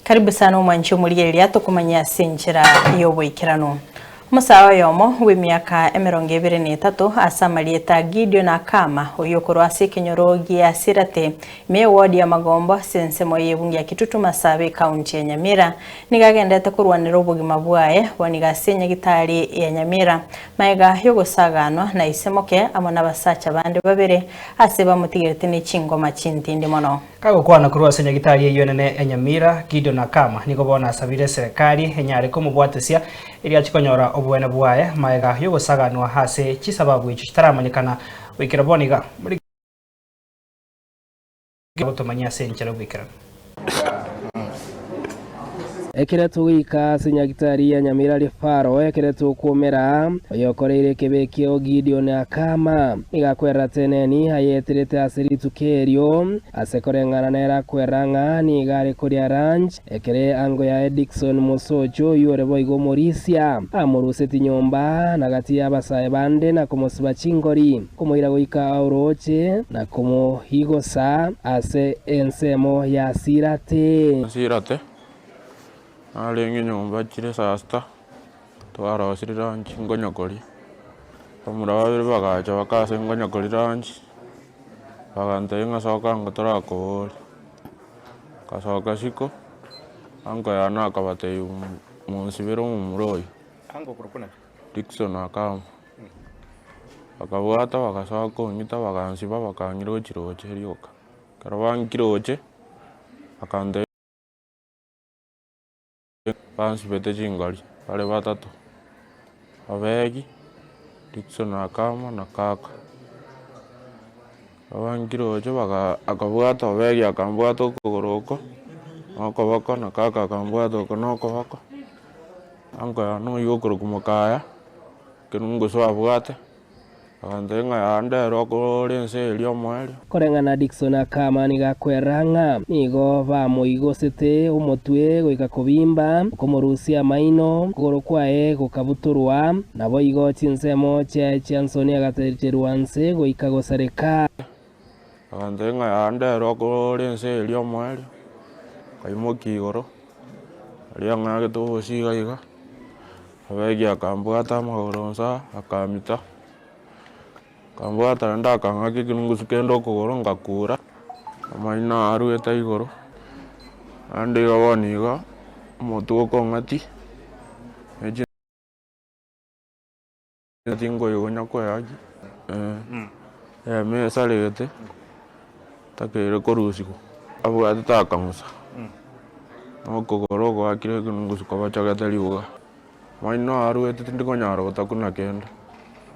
Karibu sana mwancho murigeria tukumanya sinjira y'obwikirano. Musawa yomo w'imyaka 23 asamalieta Gideon Akama oyokorwa Sekenyorogi ya Sirate me ward ya Magombo sensemo y'ebungi ya Kitutu Masabe county ya Nyamira nigagendete kurwanira obugima bwaye wanigasenya gitari ya Nyamira maega yogosaganwa na isemoke amona basacha bande babere ase bamutigirete n'ikingoma cy'intindi mono kagokwana kurwa senya gitari y'yonene Nyamira Gideon Akama niko bona asabire serikali enyare ko mubwatesia iri achikonyora obwene bwaye maega yogosaganwa hase chisababu ichi kitaramanyikana wikira boniga muri gutomanya senchero wikira ekeretu wika senyagitari ya Nyamira Rifaro ekeretu kumera oyokoreire kebekio Gideon Akama igakwera teneni ayeterete asiritu kerio asekorengana nera kweranga ni gare kuria ranch ekere ango ya Dickson Musocho yore boigo Morisia amuruseti nyomba nagati y'abasaye bande na kumusiba chingori kumuira wika auroche na kumuhigosa ase ensemo ya Sirate alengi nyomba chire sasta twarosiri ranchi ngonyokori bamura babiri bagacha bakase ngonyokori ranchi bagantenga soka ngotorakori kasoka siko ango yana akabate munsibiro mumuroyo ango kurukuna Dickson Akama bakabwata bakasoka onyita bagansiba bakanyiro chiroche ryoka karabangiroche bakande Bansi bete chingari, pale batatu. Abegi, Dickson Akama na kaka. Abangiro ocho akabuato abegi akambuato kogoroko. Akabaka na kaka akambuato konokobaka. Anko ya no yokoro kumokaya. Kenungo so abuate. Akandenga ande roko lense elio mweli. Korengana Dickson Akama nigakweranga nigo bamuigosete umutwe goika kubimba komorusia maino kugoro kwae gukabuturwa nabo igo chinsemo cha Chansoni agatererwanse goika gosareka akandenga ande roko lense elio mweli kaimoki igoro alianga geto siga abegi akambuata magoronsa akamita Kambuata nda kangaki kinungusu kendo kogoro ngakura amaina arueta igoro ande gaboniga motu ko ngati eje tingo yonya ko yaji me salegete takere korusiko abu atakamusa okogoro kwa kire kinungusu ko bachagata liuga maina arueta tindiko nyaro takuna kenda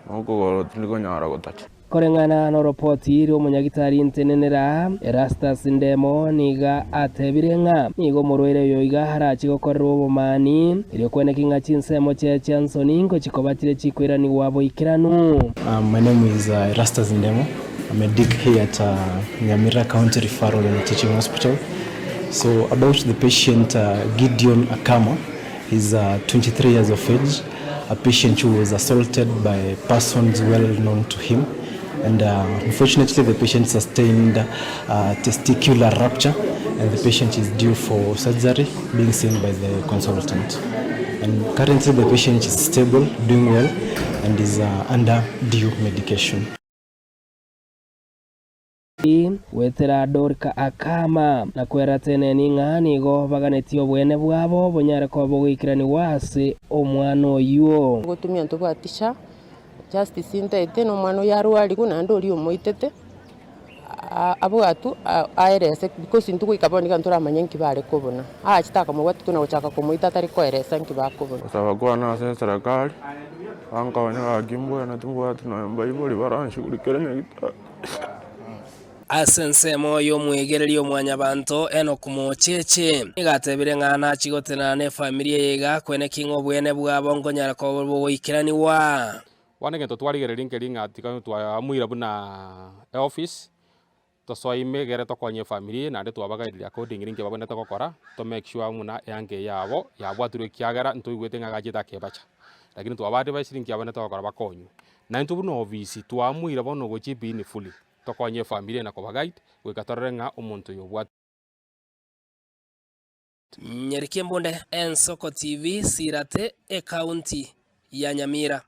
okogoro tindiko nyaro gotati korengana no report iri umunyagitari intenenera Erastus Ndemo niga atebirenga nigo murwere yoiga harachi gokorerwa obumani iri kwenekinga chinsemo cha Chansoni ngo chikobatire chikwirani wabo ikiranu. My name is Erastus Ndemo. I'm a DIC here at Nyamira County Referral and Teaching Hospital. So about the patient Gideon Akama, he's 23 years of age, a patient who was assaulted by persons well known to him. And unfortunately the patient sustained testicular rupture and the patient is due for surgery being seen by the consultant. And currently the patient is stable, doing well and is under due medication. Wetera Dorka Akama na kwera tene ninga nigo baganetio bwene bwabo bonyare ko bugikirani wase omwana oyo gutumia ntubwatisha Justice Intete no mwana yarwari kuna ndori omoitete abwatu aerese because ntuko ikaboneka nturamanya nkibare kubona chitaka mubwatu tuna guchaka kumuita tari koeresa nkibakubona saba kwana se serikali anka wana agimbo na tumbwatu na mbayiboli baranshugurikere nyagita asensemo yo mwegererio mwanya banto eno kumocheche igatebire ngana chigotena ne familia yega kwene kingo bwene bwabo ngonyara ko bwikirani wa wanenge totwarigereria nkeringa tika twamwira buna office tosoime gere tokonye family na nde twabagairia coding ringe babone tokokora to make sure muna yange yabo yabwaturwe kiagera ntuigwete ngagajita kebacha lakini twabade basiringi abone tokokora bakonyu na ntubuno office twamwira bono gochipi ni fully tokonye family na kobagaite gwikatorere nga omuntu yobwat Nyerikie Mbonde, Ensoko TV, Sirate, e kaunti ya Nyamira.